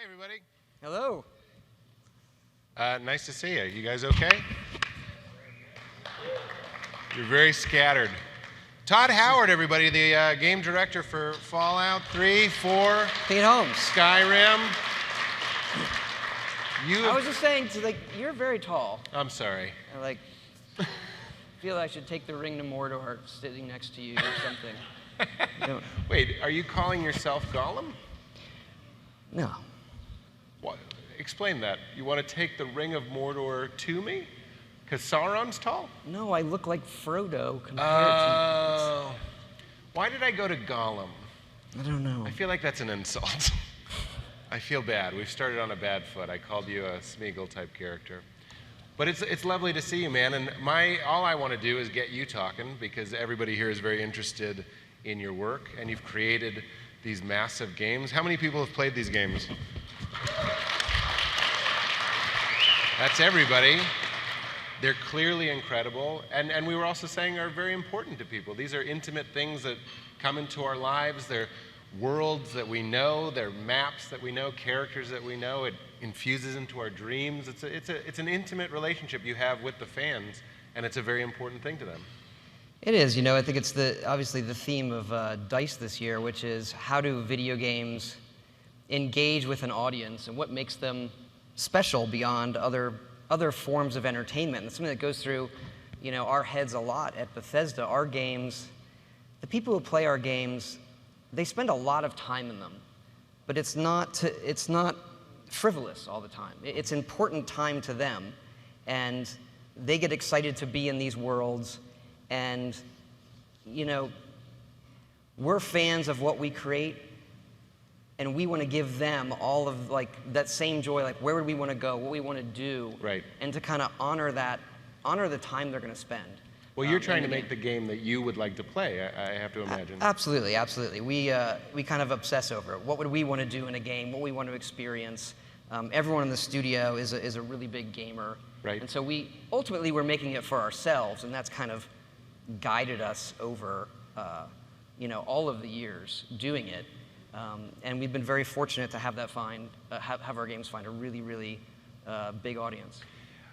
Hi, everybody. Hello. Nice to see you. You guys okay? You're very scattered. Todd Howard, everybody, the game director for Fallout 3, 4, Pete Holmes. Skyrim. I was just saying, you're very tall. I'm sorry. I feel I should take the ring to Mordor sitting next to you or something. Wait, are you calling yourself Gollum? No. What? Explain that. You want to take the ring of Mordor to me? Because Sauron's tall? No, I look like Frodo compared to... Why did I go to Gollum? I don't know. I feel like that's an insult. I feel bad. We've started on a bad foot. I called you a Smeagol-type character. But it's lovely to see you, man. And all I want to do is get you talking, because everybody here is very interested in your work, and you've created these massive games. How many people have played these games? That's everybody. They're clearly incredible, and we were also saying are very important to people. These are intimate things that come into our lives. They're worlds that we know. They're maps that we know, characters that we know. It infuses into our dreams. It's an intimate relationship you have with the fans, and it's a very important thing to them. It is. You know, I think it's obviously the theme of D.I.C.E this year, which is how do video games engage with an audience and what makes them special beyond other forms of entertainment. And it's something that goes through, our heads a lot at Bethesda. Our games, the people who play our games, they spend a lot of time in them, but it's not frivolous all the time. It's important time to them, and they get excited to be in these worlds. And, we're fans of what we create, and we want to give them all of that same joy, where would we want to go, what we want to do, right? And to kind of honor the time they're going to spend. Well, you're trying to make the game that you would like to play, I have to imagine. Absolutely, absolutely. We kind of obsess over it. What would we want to do in a game? What we want to experience? Everyone in the studio is a really big gamer, right? And so we're making it for ourselves, and that's kind of guided us over, all of the years doing it. And we've been very fortunate to have that have our games find a really, really big audience.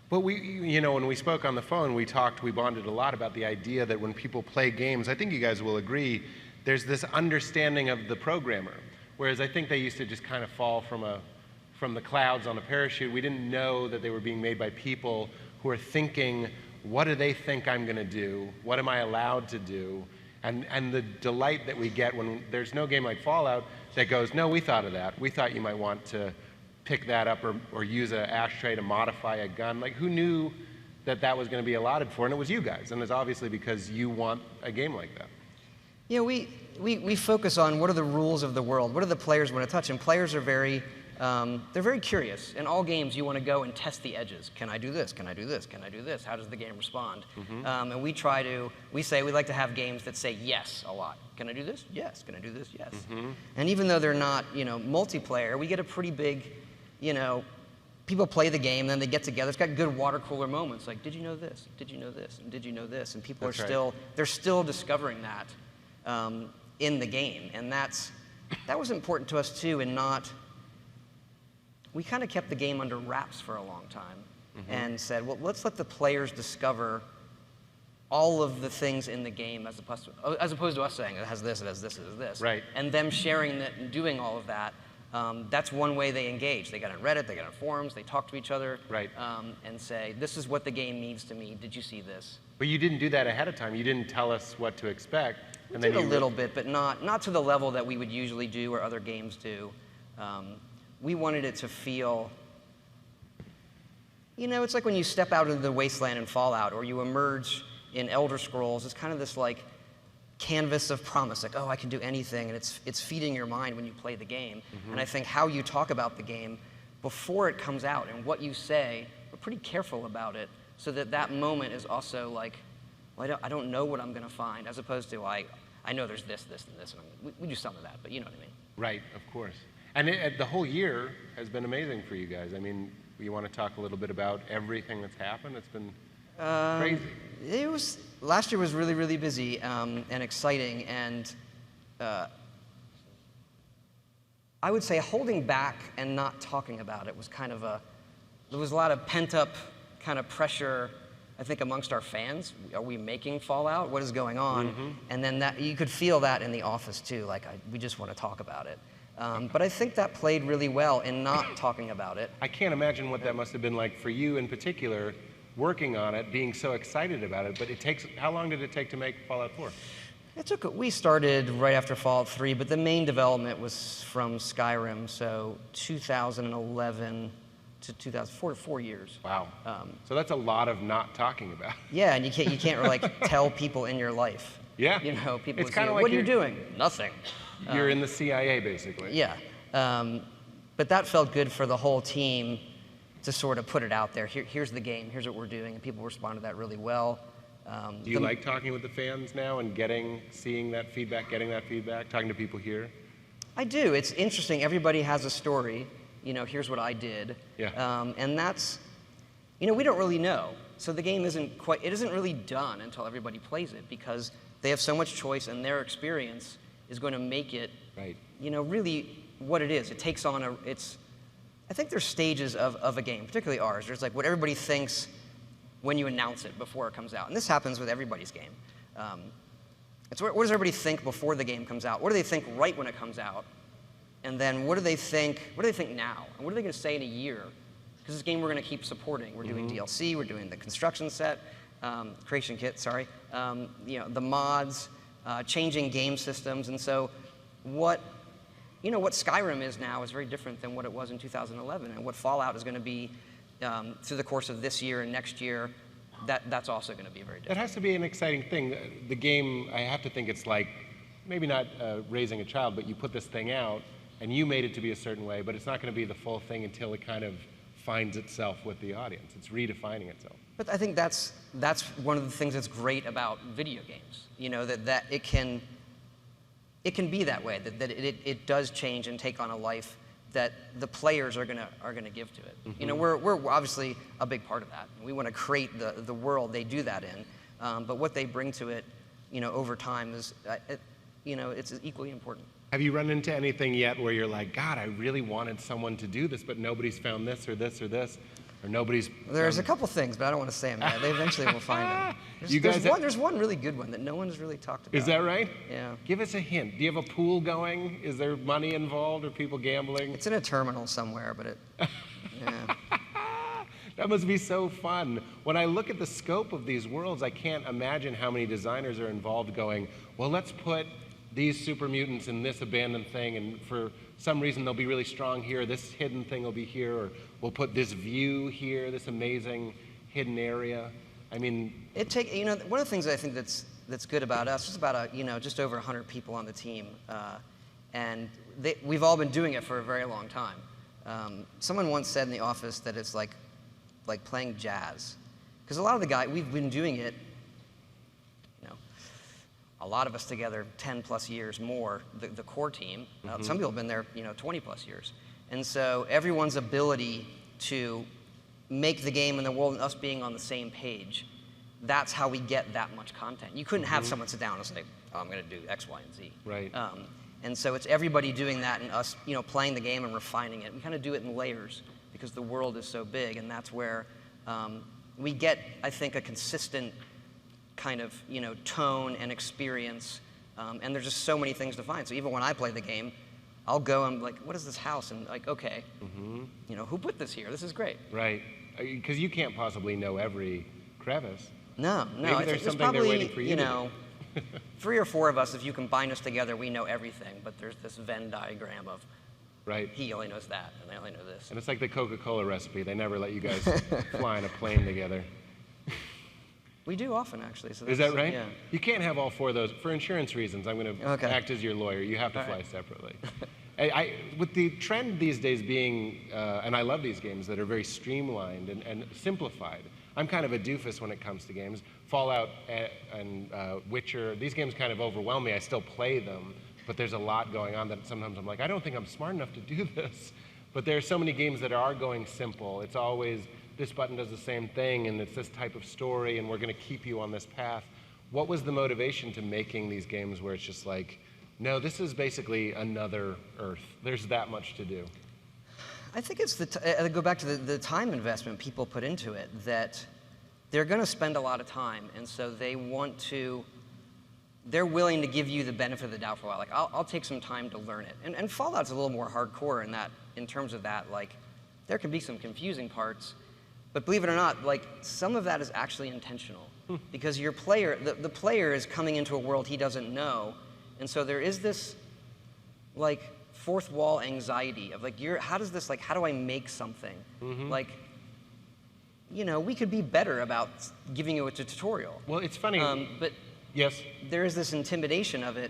But when we spoke on the phone, we bonded a lot about the idea that when people play games, I think you guys will agree, there's this understanding of the programmer. Whereas I think they used to just kind of fall from the clouds on a parachute. We didn't know that they were being made by people who are thinking, what do they think I'm going to do? What am I allowed to do? And the delight that we get when there's no game like Fallout that goes, no, we thought of that. We thought you might want to pick that up or use an ashtray to modify a gun. Who knew that was going to be allotted for? And it was you guys. And it's obviously because you want a game like that. Yeah, we focus on what are the rules of the world. What do the players want to touch? And players are they're very curious. In all games, you want to go and test the edges. Can I do this? Can I do this? Can I do this? How does the game respond? Mm-hmm. And we say we like to have games that say yes a lot. Can I do this? Yes. Can I do this? Yes. Mm-hmm. And even though they're not, multiplayer, we get a pretty big, people play the game, then they get together. It's got good water cooler moments. Like, did you know this? Did you know this? And did you know this? And people they're still discovering that in the game. And that was important to us too, and we kind of kept the game under wraps for a long time, mm-hmm. and said, well, let's let the players discover all of the things in the game as opposed to us saying it has this, it has this, it has this. Right. And them sharing that and doing all of that. That's one way they engage. They got on Reddit, they got on forums, they talk to each other, right. And say, this is what the game means to me. Did you see this? But you didn't do that ahead of time. You didn't tell us what to expect. We did a little bit, but not to the level that we would usually do or other games do. We wanted it to feel, it's like when you step out into the wasteland in Fallout, or you emerge in Elder Scrolls. It's kind of this canvas of promise, I can do anything, and it's feeding your mind when you play the game. Mm-hmm. And I think how you talk about the game before it comes out and what you say, we're pretty careful about it, so that moment is also I don't know what I'm going to find, as opposed to I know there's this, this, and this, and we do some of that, but you know what I mean. Right, of course. And the whole year has been amazing for you guys. I mean, you want to talk a little bit about everything that's happened? It's been crazy. Last year was really, really busy and exciting, and I would say holding back and not talking about it was kind of there was a lot of pent-up kind of pressure, I think, amongst our fans. Are we making Fallout? What is going on? And then you could feel that in the office too, like we just want to talk about it. But I think that played really well in not talking about it. I can't imagine what that must have been like for you in particular, working on it, being so excited about it. But how long did it take to make Fallout 4? We started right after Fallout 3, but the main development was from Skyrim, so 2011 to 2004, 4 years. Wow. So that's a lot of not talking about. Yeah, and you can't really tell people in your life. Yeah. You know, people It's would kind say, of like what are you doing? Nothing. You're in the CIA, basically. Yeah. But that felt good for the whole team to sort of put it out there. Here's the game, here's what we're doing, and people responded to that really well. Do you like talking with the fans now and seeing that feedback, getting that feedback, talking to people here? I do. It's interesting. Everybody has a story. You know, here's what I did. Yeah. And that's, we don't really know. So the game isn't really done until everybody plays it, because they have so much choice, and their experience is going to make it, right, really what it is. It takes on I think there's stages of a game, particularly ours. There's like what everybody thinks when you announce it before it comes out. And this happens with everybody's game. It's what does everybody think before the game comes out? What do they think right when it comes out? And then what do they think now? And what are they going to say in a year? Because this game we're going to keep supporting. We're doing DLC, we're doing the construction set, creation kit, sorry, the mods, changing game systems. And so what Skyrim is now is very different than what it was in 2011. And what Fallout is going to be through the course of this year and next year, that's also going to be very different. That has to be an exciting thing. The game, I have to think it's like, maybe not raising a child, but you put this thing out, and you made it to be a certain way, but it's not going to be the full thing until it kind of finds itself with the audience. It's redefining itself. But I think that's one of the things that's great about video games, that it can be that way, that it does change and take on a life that the players are gonna give to it. We're obviously a big part of that. We want to create the world they do that in, but what they bring to it, over time is, it's equally important. Have you run into anything yet where you're like, God, I really wanted someone to do this, but nobody's found this or this or this, or nobody's? There's a couple things, but I don't want to say them yet. They eventually will find them. There's one really good one that no one's really talked about. Is that right? Yeah. Give us a hint. Do you have a pool going? Is there money involved? Are people gambling? It's in a terminal somewhere, but yeah. That must be so fun. When I look at the scope of these worlds, I can't imagine how many designers are involved going, well, let's put these super mutants in this abandoned thing, and for some reason they'll be really strong here, this hidden thing will be here, or we'll put this view here, this amazing hidden area. I mean, one of the things I think that's good about us, there's about just over 100 people on the team, and we've all been doing it for a very long time. Someone once said in the office that it's like playing jazz, because a lot of the guys, we've been doing it, a lot of us together 10 plus years more, the core team. Some people have been there 20 plus years. And so everyone's ability to make the game and the world and us being on the same page, that's how we get that much content. You couldn't have someone sit down and say, oh, I'm going to do X, Y, and Z. Right. And so it's everybody doing that and us playing the game and refining it. We kind of do it in layers because the world is so big, and that's where we get, I think, a consistent kind of tone and experience, and there's just so many things to find. So even when I play the game, I'll go and like, what is this house? And like, okay, who put this here? This is great. Right, because you can't possibly know every crevice. No. Maybe there's something probably, they're waiting for you to do. 3 or 4 of us, if you combine us together, we know everything. But there's this Venn diagram of, right, he only knows that, and I only know this. And it's like the Coca-Cola recipe. They never let you guys fly in a plane together. We do often, actually. So is that right? Yeah. You can't have all 4 of those. For insurance reasons, I'm going to act as your lawyer. You have to fly separately. With the trend these days being, and I love these games that are very streamlined and simplified. I'm kind of a doofus when it comes to games. Fallout and Witcher, these games kind of overwhelm me. I still play them, but there's a lot going on that sometimes I'm like, I don't think I'm smart enough to do this. But there are so many games that are going simple. It's always, this button does the same thing, and it's this type of story, and we're going to keep you on this path. What was the motivation to making these games where it's just like, no, this is basically another Earth. There's that much to do. I think it's I go back to the time investment people put into it, that they're going to spend a lot of time, and so they're willing to give you the benefit of the doubt for a while. Like, I'll take some time to learn it. And Fallout's a little more hardcore in terms of that. Like, there can be some confusing parts, but believe it or not, like, some of that is actually intentional. Because your player, the player is coming into a world he doesn't know, and so there is this, like, fourth wall anxiety of, like, how do I make something? Like, you know, we could be better about giving you a tutorial. Well, it's funny. But yes. there is this intimidation of it,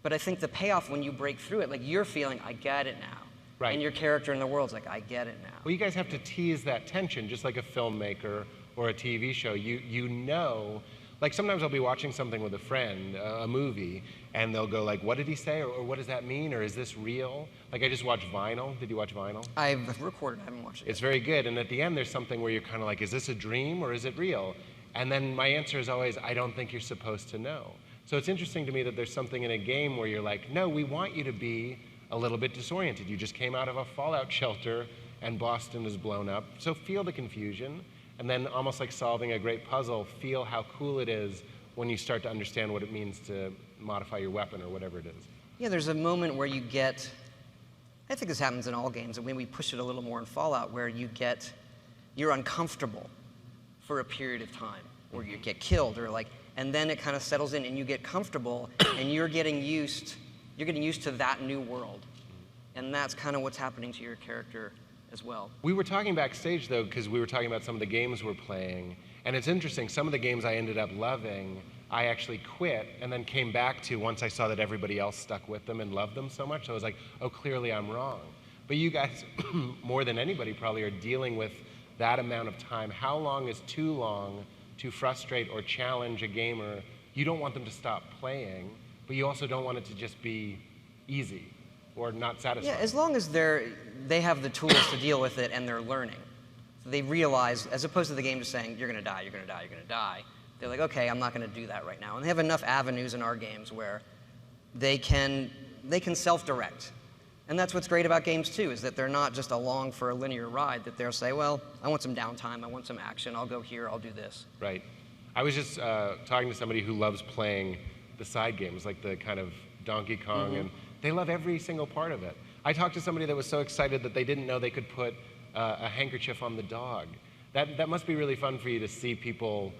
but I think the payoff when you break through it, like, you're feeling, I get it now. Right. And your character in the world's like, I get it now. Well, you guys have to tease that tension, just like a filmmaker or a TV show. You know, like sometimes I'll be watching something with a friend, a movie, and they'll go like, what did he say? Or what does that mean? Or is this real? Like, I just watched Vinyl. Did you watch Vinyl? I've recorded, I haven't watched it. It's very good. And at the end, there's something where you're kind of like, is this a dream or is it real? And then my answer is always, I don't think you're supposed to know. So it's interesting to me that there's something in a game where you're like, no, we want you to be a little bit disoriented. You just came out of a fallout shelter and Boston is blown up. So feel the confusion, and then almost like solving a great puzzle, feel how cool it is when you start to understand what it means to modify your weapon or whatever it is. Yeah, there's a moment where you get, I think this happens in all games, and when we push it a little more in Fallout, where you're uncomfortable for a period of time, or you get killed, or like, and then it kind of settles in and you get comfortable, and you're getting used to that new world. And that's kind of what's happening to your character as well. We were talking backstage, though, because we were talking about some of the games we're playing. And it's interesting, some of the games I ended up loving, I actually quit and then came back to once I saw that everybody else stuck with them and loved them so much. So I was like, oh, clearly I'm wrong. But you guys, more than anybody probably, are dealing with that amount of time. How long is too long to frustrate or challenge a gamer? You don't want them to stop playing, but you also don't want it to just be easy or not satisfying. Yeah, as long as they have the tools to deal with it and they're learning. So they realize, as opposed to the game just saying, you're going to die, you're going to die, you're going to die, they're like, okay, I'm not going to do that right now. And they have enough avenues in our games where they can self-direct. And that's what's great about games, too, is that they're not just along for a linear ride, that they'll say, well, I want some downtime, I want some action, I'll go here, I'll do this. Right. I was just talking to somebody who loves playing the side games, like the kind of Donkey Kong, and they love every single part of it. I talked to somebody that was so excited that they didn't know they could put a handkerchief on the dog. That must be really fun for you to see people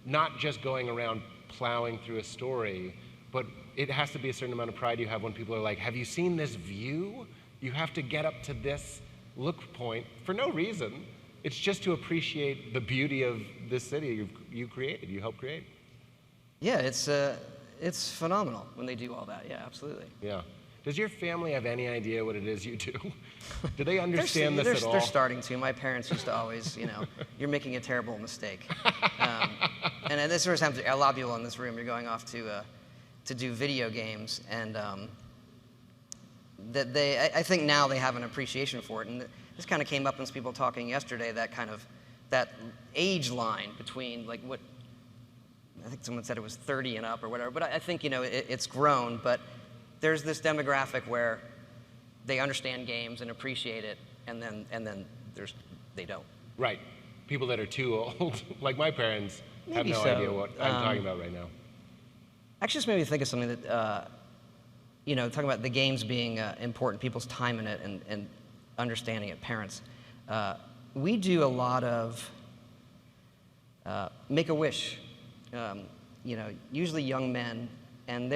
not just going around plowing through a story, but it has to be a certain amount of pride you have when people are like, have you seen this view? You have to get up to this look point for no reason. It's just to appreciate the beauty of this city you created, you helped create. Yeah, it's phenomenal when they do all that. Yeah, absolutely. Yeah. Does your family have any idea what it is you do? Do they understand this at all? They're starting to. My parents used to always, you're making a terrible mistake. And this first time, a lot of people in this room, you're going off to do video games, and I think now they have an appreciation for it. And this kind of came up in some people talking yesterday, that age line between like what, I think someone said it was 30 and up or whatever, but I think, it's grown, but there's this demographic where they understand games and appreciate it, and then they don't. Right. People that are too old, like my parents, Maybe have no idea what I'm talking about right now. Actually, just made me think of something that, talking about the games being important, people's time in it, and understanding it, parents. We do a lot of Make-A-Wish, usually young men, and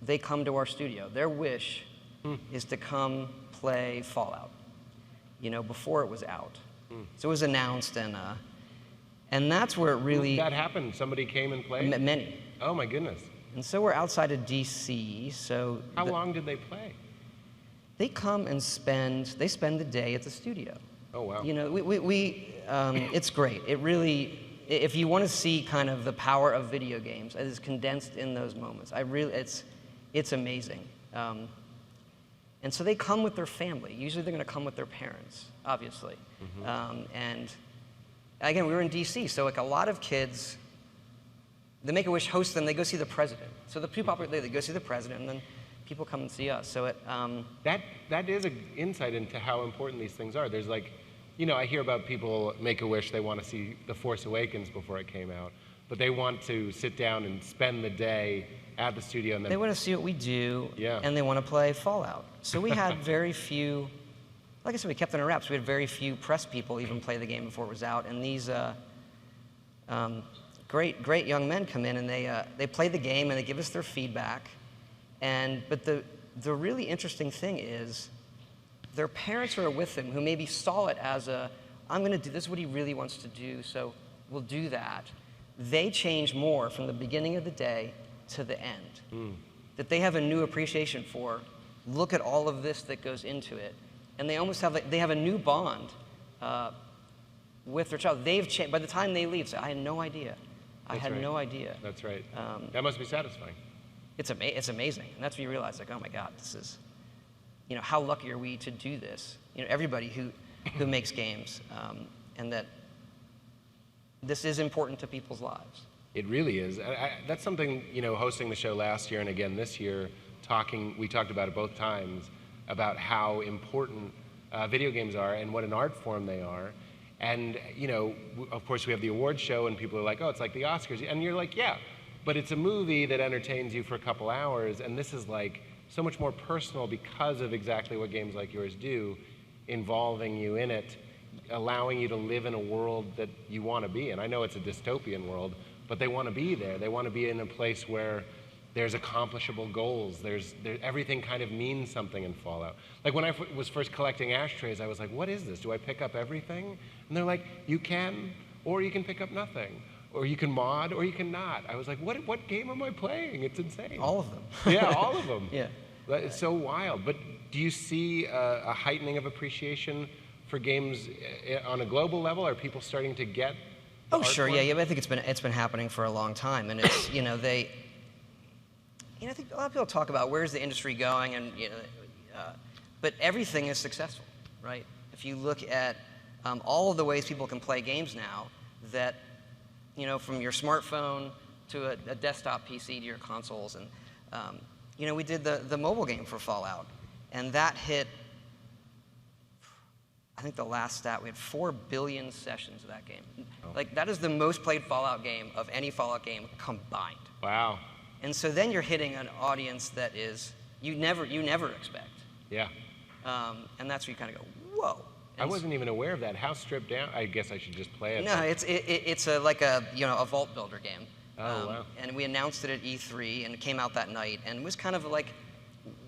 they come to our studio. Their wish is to come play Fallout, before it was out. So it was announced, and that's where it really... That happened? Somebody came and played? Many. Oh, my goodness. And so we're outside of D.C., so... How long did they play? They come and spend the day at the studio. Oh, wow. It's great. It really, if you want to see kind of the power of video games, it is condensed in those moments. It's amazing. And so they come with their family. Usually they're going to come with their parents, obviously. And again, we were in D.C., so like a lot of kids, the Make-A-Wish hosts them, they go see the president. So the two popular, they go see the president, and then people come and see us. So that is an insight into how important these things are. There's like, I hear about people make a wish they want to see The Force Awakens before it came out, but they want to sit down and spend the day at the studio and then... They want to see what we do, Yeah. and they want to play Fallout. So we had very few, like I said, we kept it in wraps. We had very few press people even play the game before it was out, and these great young men come in and they play the game and they give us their feedback. But the really interesting thing is their parents are with them who maybe saw it as I'm going to do this is what he really wants to do, so we'll do that. They change more from the beginning of the day to the end. That they have a new appreciation for. Look at all of this that goes into it, and they almost have they have a new bond with their child. They've changed by the time they leave. Say, I had no idea. I had no idea. That's right. That must be satisfying. It's amazing, and that's when you realize, like, oh my God, this is, how lucky are we to do this? Everybody who makes games, and that this is important to people's lives. It really is. That's something, hosting the show last year and again this year, we talked about it both times, about how important video games are and what an art form they are. And, of course, we have the awards show, and people are like, oh, it's like the Oscars. And you're like, yeah, but it's a movie that entertains you for a couple hours, and this is like so much more personal because of exactly what games like yours do, involving you in it, allowing you to live in a world that you want to be in. I know it's a dystopian world, but they want to be there. They want to be in a place where there's accomplishable goals. Everything kind of means something in Fallout. Like when I was first collecting ashtrays, I was like, what is this? Do I pick up everything? And they're like, you can, or you can pick up nothing. Or you can mod, or you can not. I was like, what game am I playing? It's insane. All of them. Yeah, all of them. Yeah. It's so wild. But do you see a heightening of appreciation for games on a global level? Are people starting to get the art sure, form? yeah. I think it's been happening for a long time, and it's I think a lot of people talk about where's the industry going, and but everything is successful, right? If you look at all of the ways people can play games now, that from your smartphone to a desktop PC to your consoles, and we did the mobile game for Fallout, and that hit. I think the last stat, we had 4 billion sessions of that game. Oh. Like, that is the most played Fallout game of any Fallout game combined. Wow. And so then you're hitting an audience that is you never expect. Yeah. And that's where you kind of go, whoa. I wasn't even aware of that. How stripped down? I guess I should just play it. No, it's like a vault builder game. Oh, wow. And we announced it at E3, and it came out that night, and it was kind of like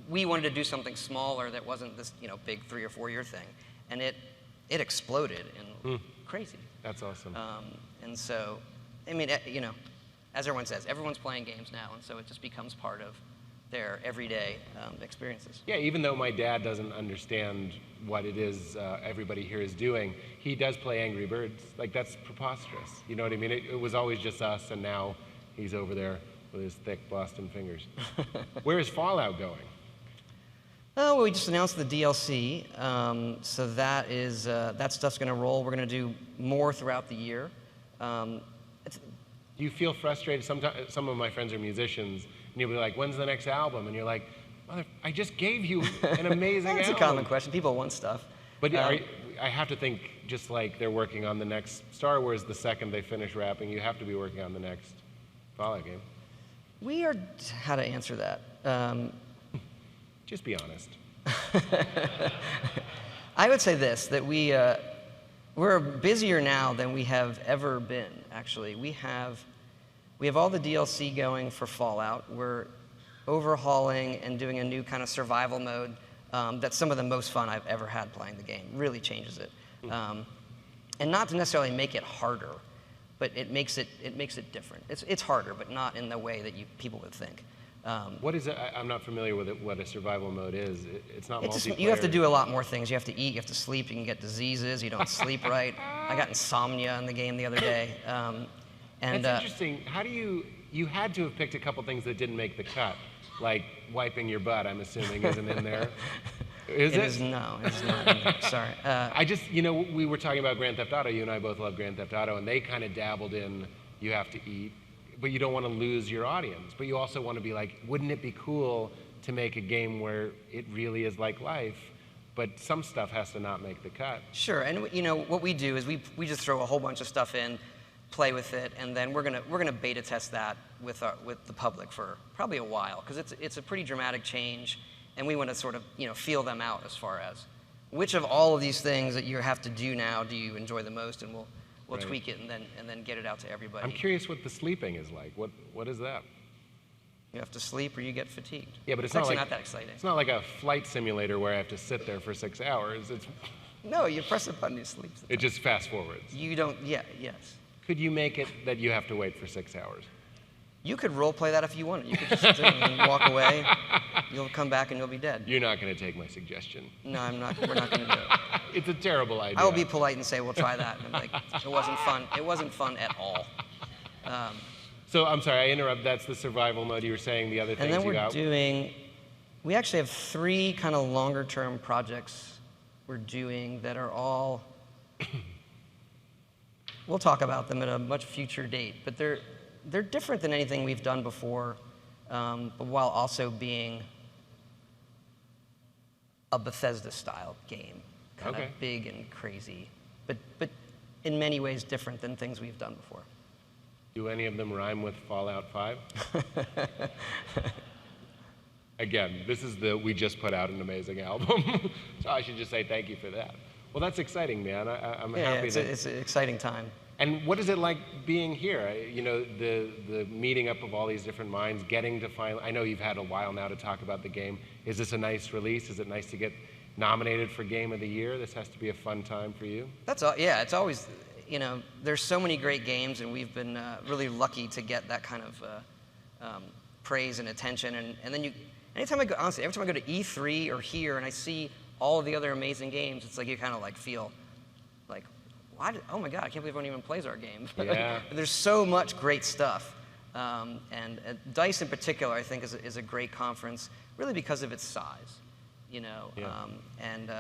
we wanted to do something smaller that wasn't this big 3 or 4 year thing, and it exploded and crazy. That's awesome. And so, I mean, as everyone says, everyone's playing games now, and so it just becomes part of their everyday experiences. Yeah, even though my dad doesn't understand what it is everybody here is doing, he does play Angry Birds. Like, that's preposterous. You know what I mean? It was always just us, and now he's over there with his thick Boston fingers. Where is Fallout going? Oh, well, we just announced the DLC, so that stuff's going to roll. We're going to do more throughout the year. Do you feel frustrated? Sometimes some of my friends are musicians, and you'll be like, "When's the next album?" And you're like, "Mother, I just gave you an amazing album." That's a common question. People want stuff. But I have to think, just like they're working on the next Star Wars, the second they finish wrapping, you have to be working on the next Fallout game. How to answer that? Just be honest. I would say this, that we're busier now than we have ever been, actually. We have all the DLC going for Fallout. We're overhauling and doing a new kind of survival mode that's some of the most fun I've ever had playing the game. Really changes it. And not to necessarily make it harder, but it makes it different. It's harder, but not in the way that people would think. What is it? I'm not familiar with it, what a survival mode is. It's not multiplayer. You have to do a lot more things. You have to eat, you have to sleep, you can get diseases, you don't sleep right. I got insomnia in the game the other day. That's interesting. How do you had to have picked a couple things that didn't make the cut, like wiping your butt, I'm assuming, isn't in there. Is it? No, it's not in there. Sorry. We were talking about Grand Theft Auto. You and I both love Grand Theft Auto, and they kind of dabbled in, you have to eat but you don't want to lose your audience. But you also want to be like, wouldn't it be cool to make a game where it really is like life, but some stuff has to not make the cut? Sure, and you know what we do is we just throw a whole bunch of stuff in, play with it, and then we're gonna beta test that with the public for probably a while, because it's a pretty dramatic change, and we want to sort of feel them out as far as which of all of these things that you have to do now do you enjoy the most, and we'll Right. tweak it and then get it out to everybody. I'm curious what the sleeping is like. What is that? You have to sleep or you get fatigued. Yeah, but it's actually not that exciting. It's not like a flight simulator where I have to sit there for 6 hours. No, you press a button, you sleep. It just fast forwards. You don't. Yeah. Yes. Could you make it that you have to wait for 6 hours? You could role play that if you wanted. You could just sit there and walk away. You'll come back and you'll be dead. You're not going to take my suggestion. No, I'm not. We're not going to do it. It's a terrible idea. I will be polite and say we'll try that. And I'm like, it wasn't fun. It wasn't fun at all. So I'm sorry, I interrupt. That's the survival mode. You were saying the other things And then you we're got. doing. We actually have 3 kind of longer-term projects we're doing that are all. We'll talk about them at a much future date, but they're different than anything we've done before, but while also being a Bethesda-style game, kind Okay. of big and crazy, but in many ways different than things we've done before. Do any of them rhyme with Fallout 5? Again, this is we just put out an amazing album, so I should just say thank you for that. Well, that's exciting, man. I'm happy that. It's an exciting time. And what is it like being here? The meeting up of all these different minds, getting to finally. I know you've had a while now to talk about the game. Is this a nice release? Is it nice to get nominated for Game of the Year? This has to be a fun time for you. That's all. Yeah, it's always. There's so many great games, and we've been really lucky to get that kind of praise and attention. And then anytime I go, honestly, every time I go to E3 or here, and I see all of the other amazing games, it's like you kind of like feel like, oh my God, I can't believe everyone even plays our game. Yeah. There's so much great stuff. And D.I.C.E. in particular, I think, is a great conference, really because of its size. Yeah. And you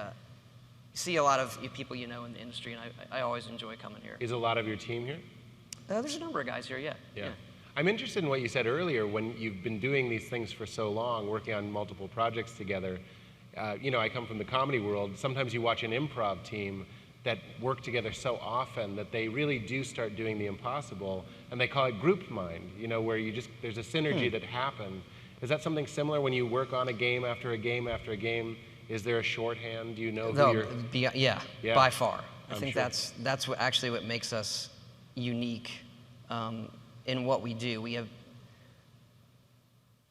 see a lot of people in the industry, and I always enjoy coming here. Is a lot of your team here? There's a number of guys here, yeah. I'm interested in what you said earlier when you've been doing these things for so long, working on multiple projects together. I come from the comedy world. Sometimes you watch an improv team that work together so often that they really do start doing the impossible, and they call it group mind, where there's a synergy that happens. Is that something similar when you work on a game after a game after a game? Is there a shorthand? Do you know who you're... Yeah, by far. I think sure. that's what makes us unique in what we do. We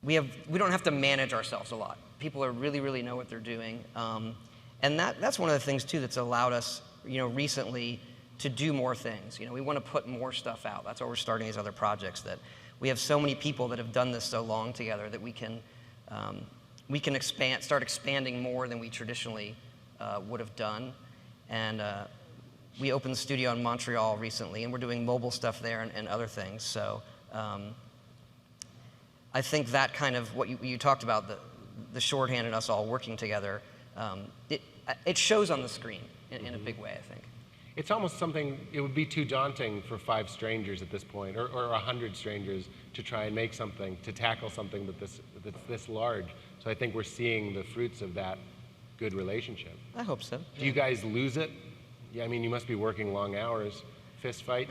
don't have to manage ourselves a lot. People really know what they're doing, and that's one of the things too that's allowed us, recently to do more things. We want to put more stuff out. That's why we're starting these other projects. That we have so many people that have done this so long together that we can start expanding more than we traditionally would have done. And we opened the studio in Montreal recently, and we're doing mobile stuff there and other things. So I think that kind of what you talked about, the shorthand and us all working together, it shows on the screen in a big way, I think. It's almost something, it would be too daunting for 5 strangers at this point, or 100 strangers to try and make something, to tackle something that's this large. So I think we're seeing the fruits of that good relationship. I hope so. Do you guys lose it? Yeah, I mean, you must be working long hours. Fist fight?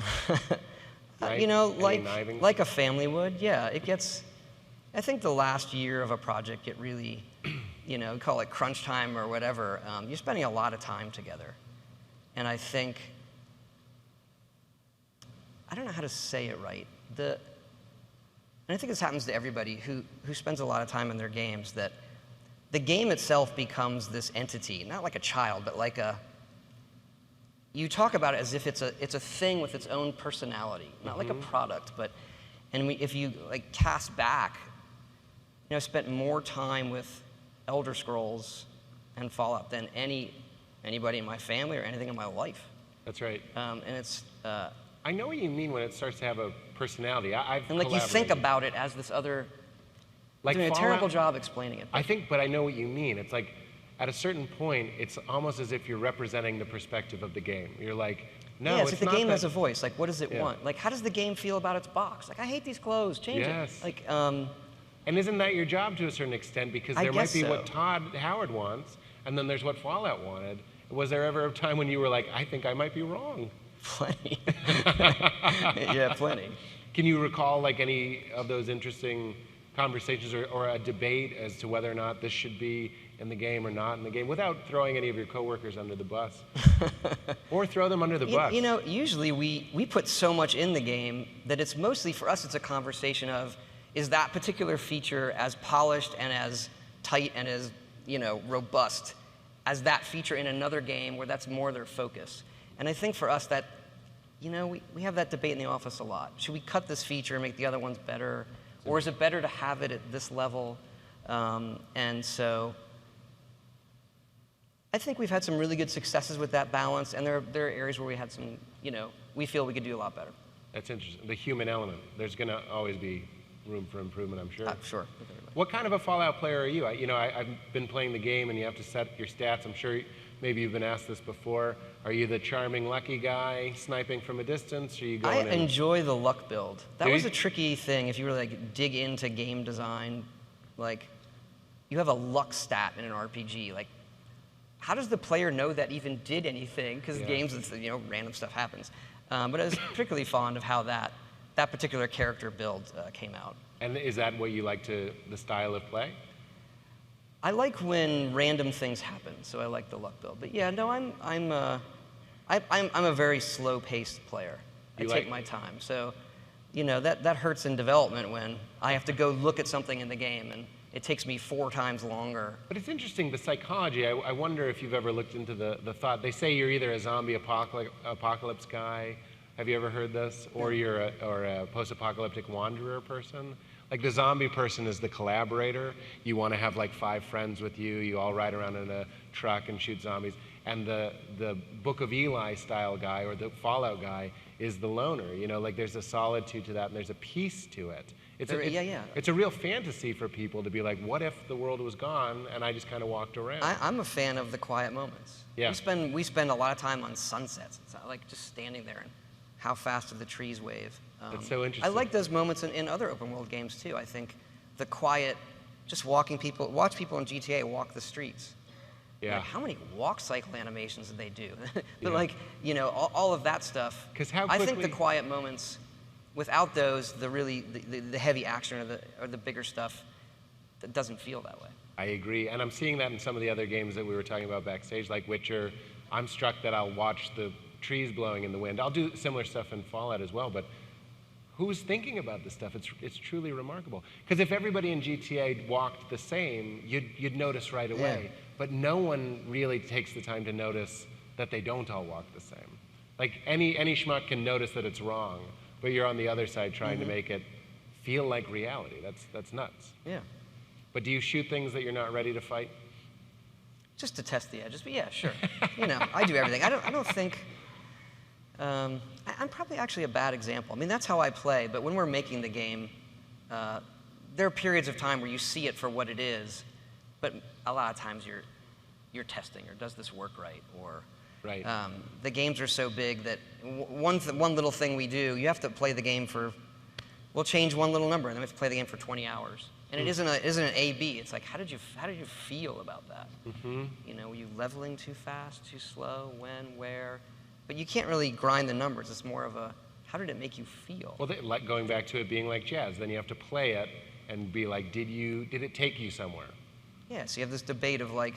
Right? Like a family would, yeah. It gets, I think the last year of a project, it really, call it crunch time or whatever, you're spending a lot of time together. And I think, I don't know how to say it right. And I think this happens to everybody who spends a lot of time in their games, that the game itself becomes this entity, not like a child, but like you talk about it as if it's a thing with its own personality, not like a product, if you cast back, I spent more time with Elder Scrolls and Fallout than anybody in my family or anything in my life. That's right. And it's... I know what you mean when it starts to have a personality. I've and you think about it as this other... Like doing a Fallout, terrible job explaining it. but I know what you mean. It's like, at a certain point, it's almost as if you're representing the perspective of the game. You're like, No, yeah, it's like the not game that, has a voice. Like, what does it Yeah. want? Like, how does the game feel about its box? Like, I hate these clothes. Change Yes. it. Like, And isn't that your job to a certain extent? Because I there might guess be so. what Todd Howard wants, and then there's what Fallout wanted. Was there ever a time when you were like, I think I might be wrong? plenty. Yeah, plenty. Can you recall like any of those interesting conversations or a debate as to whether or not this should be in the game or not in the game, without throwing any of your coworkers under the bus? Or throw them under the bus. You know, usually we put so much in the game that it's mostly, for us, it's a conversation of, is that particular feature as polished and as tight and as, you know, robust as that feature in another game where that's more their focus? And I think for us that, you know, we have that debate in the office a lot. Should we cut this feature and make the other ones better? Or is it better to have it at this level? And so I think we've had some really good successes with that balance, and there are areas where we had some, you know, we feel we could do a lot better. That's interesting. The human element. There's going to always be room for improvement, I'm sure. Sure. What kind of a Fallout player are you? I've been playing the game, and you have to set your stats. I'm sure maybe you've been asked this before. Are you the charming, lucky guy sniping from a distance? Or are you going I enjoy the luck build. That Do was you? a tricky thing. If you really like dig into game design, like you have a luck stat in an RPG. Like, how does the player know that even did anything? Because Yeah. games, it's, you know, random stuff happens. But I was particularly fond of how that particular character build came out. And is that what you like the style of play? I like when random things happen, so I like the luck build. But yeah, no, I'm a very slow-paced player. I take my time. So, you know, that hurts in development when I have to go look at something in the game and it takes me 4 times longer. But it's interesting, the psychology. I wonder if you've ever looked into the thought. They say you're either a zombie apocalypse guy. Have you ever heard this? Or you're a post-apocalyptic wanderer person. Like the zombie person is the collaborator. You want to have like 5 friends with you. You all ride around in a truck and shoot zombies. And the Book of Eli style guy or the Fallout guy is the loner. You know, like there's a solitude to that and there's a peace to it. It's a real fantasy for people to be like, what if the world was gone and I just kind of walked around? I'm a fan of the quiet moments. Yeah. We spend a lot of time on sunsets. It's not like just standing there and how fast do the trees wave. That's so interesting. I like those moments in other open world games too. I think the quiet, just watch people in GTA walk the streets. Yeah. Like, how many walk cycle animations did they do? But Yeah. like, you know, all of that stuff. 'Cause how I think quickly- the quiet moments, without those, the heavy action or the bigger stuff, that doesn't feel that way. I agree, and I'm seeing that in some of the other games that we were talking about backstage, like Witcher. I'm struck that I'll watch the trees blowing in the wind. I'll do similar stuff in Fallout as well, but who's thinking about this stuff? It's truly remarkable. Because if everybody in GTA walked the same, you'd notice right away. Yeah. But no one really takes the time to notice that they don't all walk the same. Like any schmuck can notice that it's wrong, but you're on the other side trying to make it feel like reality. That's nuts. Yeah. But do you shoot things that you're not ready to fight? Just to test the edges, but yeah, sure. You know, I do everything. I don't think. I'm probably actually a bad example. I mean, that's how I play. But when we're making the game, there are periods of time where you see it for what it is, but a lot of times you're testing, or does this work right, or Right. the games are so big that one little thing we do, you have to play the game for. We'll change one little number, and then we have to play the game for 20 hours. And it isn't an A/B. It's like, how did you feel about that? Mm-hmm. You know, were you leveling too fast, too slow, when, where? But you can't really grind the numbers. It's more of a, how did it make you feel? Well, like going back to it being like jazz, then you have to play it and be like, did it take you somewhere? Yeah, so you have this debate of like,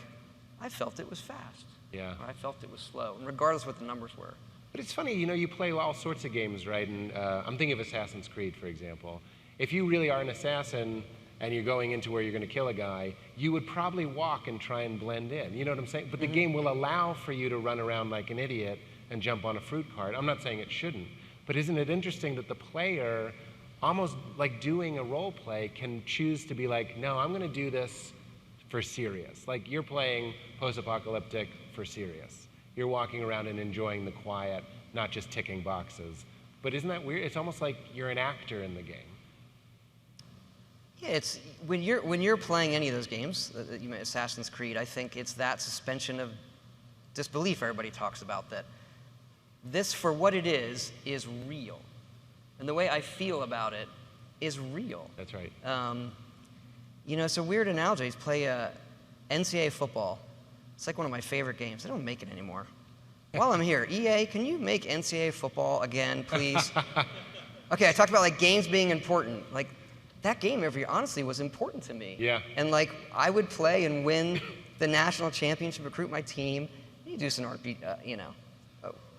I felt it was fast. Yeah. Or I felt it was slow, and regardless of what the numbers were. But it's funny, you know, you play all sorts of games, right? And I'm thinking of Assassin's Creed, for example. If you really are an assassin and you're going into where you're going to kill a guy, you would probably walk and try and blend in. You know what I'm saying? But the game will allow for you to run around like an idiot and jump on a fruit cart. I'm not saying it shouldn't. But isn't it interesting that the player, almost like doing a role play, can choose to be like, no, I'm going to do this for serious. Like you're playing post-apocalyptic for serious. You're walking around and enjoying the quiet, not just ticking boxes. But isn't that weird? It's almost like you're an actor in the game. Yeah, it's when you're playing any of those games, you mean Assassin's Creed, I think it's that suspension of disbelief everybody talks about, that this, for what it is real. And the way I feel about it is real. That's right. You know, it's a weird analogy. Play NCAA football. It's like one of my favorite games. They don't make it anymore. While I'm here, EA, can you make NCAA football again, please? Okay, I talked about like games being important. Like that game every year, honestly, was important to me. Yeah. And like I would play and win the national championship, recruit my team. You do some you know,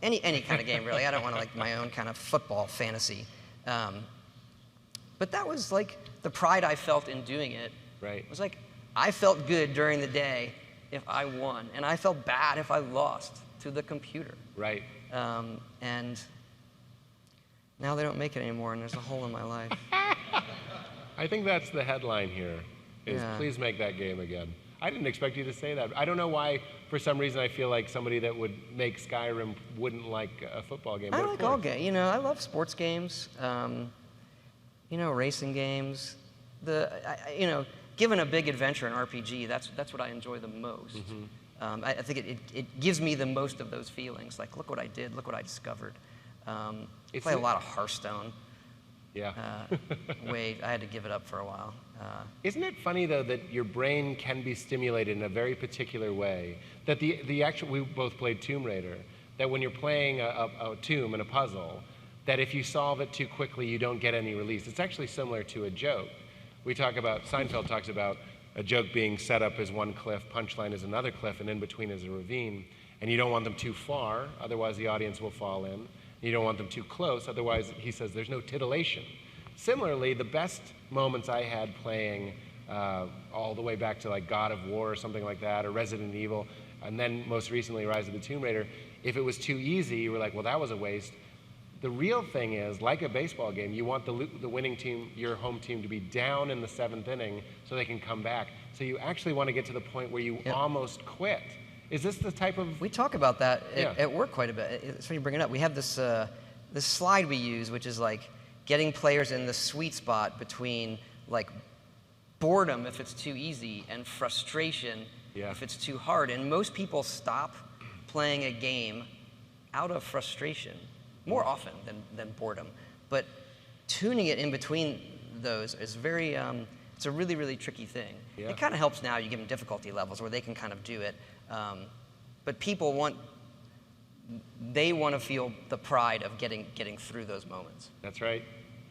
any kind of game really. I don't want to like my own kind of football fantasy. But that was like the pride I felt in doing it. Right. It was like I felt good during the day if I won, and I felt bad if I lost to the computer. Right. And now they don't make it anymore, and there's a hole in my life. I think that's the headline here, is Yeah. please make that game again. I didn't expect you to say that. I don't know why, for some reason, I feel like somebody that would make Skyrim wouldn't like a football game. I But of like all course. games. You know, I love sports games. You know, racing games. You know, given a big adventure in RPG, that's what I enjoy the most. Mm-hmm. I think it gives me the most of those feelings. Like, look what I did. Look what I discovered. Play a lot of Hearthstone. Yeah. Wait, I had to give it up for a while. Isn't it funny, though, that your brain can be stimulated in a very particular way? That the actual, we both played Tomb Raider, that when you're playing a tomb and a puzzle, that if you solve it too quickly, you don't get any release. It's actually similar to a joke. Seinfeld talks about a joke being set up as one cliff, punchline is another cliff, and in between is a ravine. And you don't want them too far, otherwise the audience will fall in. You don't want them too close, otherwise, he says, there's no titillation. Similarly, the best moments I had playing all the way back to like God of War or something like that, or Resident Evil, and then most recently Rise of the Tomb Raider, if it was too easy, you were like, well, that was a waste. The real thing is, like a baseball game, you want the winning team, your home team, to be down in the 7th inning so they can come back. So you actually want to get to the point where you almost quit. Is this the type of... We talk about that at work quite a bit. It's funny you bring it up. We have this slide we use, which is like getting players in the sweet spot between like boredom if it's too easy and frustration if it's too hard. And most people stop playing a game out of frustration more often than boredom. But tuning it in between those is very, it's a really, really tricky thing. Yeah. It kind of helps now. You give them difficulty levels where they can kind of do it. But people want to feel the pride of getting through those moments. That's right.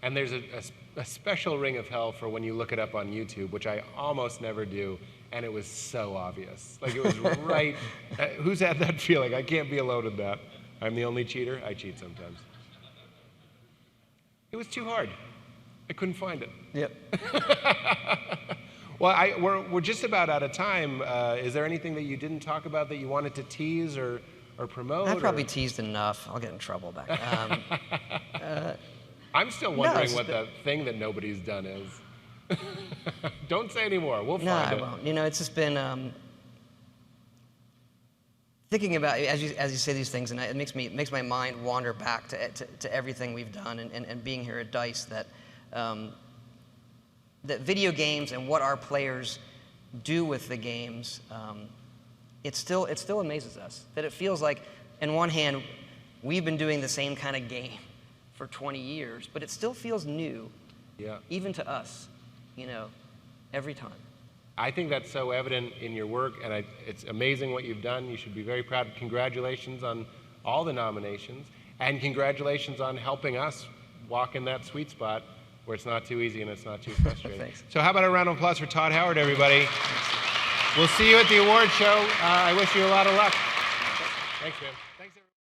And there's a special ring of hell for when you look it up on YouTube, which I almost never do, and it was so obvious. Like it was right. Who's had that feeling? I can't be alone in that. I'm the only cheater. I cheat sometimes. It was too hard. I couldn't find it. Yep. Well, we're just about out of time. Is there anything that you didn't talk about that you wanted to tease or promote? I probably teased enough. I'll get in trouble back. I'm still wondering what the thing that nobody's done is. Don't say any more. We'll find it. No, I won't. You know, it's just been thinking about as you say these things, and it makes my mind wander back to everything we've done and being here at D.I.C.E. That video games and what our players do with the games, it still amazes us. That it feels like, on one hand, we've been doing the same kind of game for 20 years, but it still feels new, even to us, you know, every time. I think that's so evident in your work, and it's amazing what you've done. You should be very proud. Congratulations on all the nominations, and congratulations on helping us walk in that sweet spot where it's not too easy and it's not too frustrating. Thanks. So how about a round of applause for Todd Howard, everybody? We'll see you at the award show. I wish you a lot of luck. Thanks, man. Thanks, everybody.